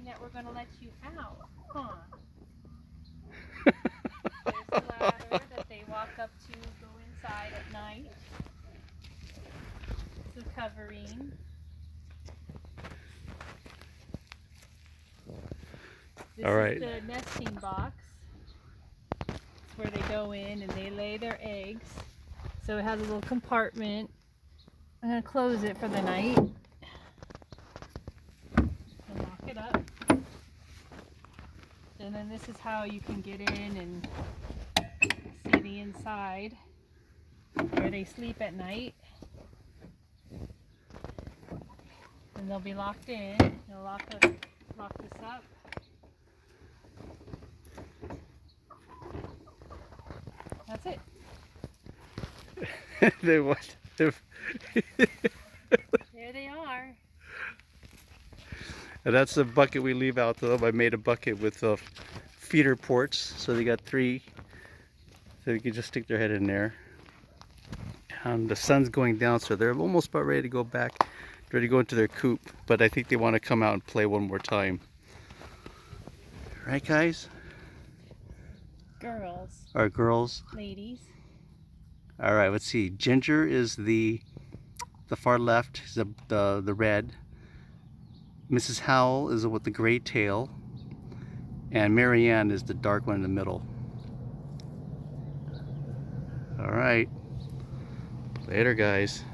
that we're going to let you out, huh? There's a ladder that they walk up to go inside at night. This is covering. This All right. is the nesting box. It's where they go in and they lay their eggs. So it has a little compartment. I'm going to close it for the night. And lock it up. And then this is how you can get in and see the inside where they sleep at night. And they'll be locked in. They'll lock this up. That's it. They what? There they are. And that's the bucket we leave out though. I made a bucket with feeder ports, so they got 3, so you can just stick their head in there. And the sun's going down, so they're almost about ready to go back, ready to go into their coop. But I think they want to come out and play one more time. Right, guys? Girls. Or girls? Ladies. All right, let's see. Ginger is the far left, is the red. Mrs. Howell is with the gray tail, and Marianne is the dark one in the middle. All right. Later, guys.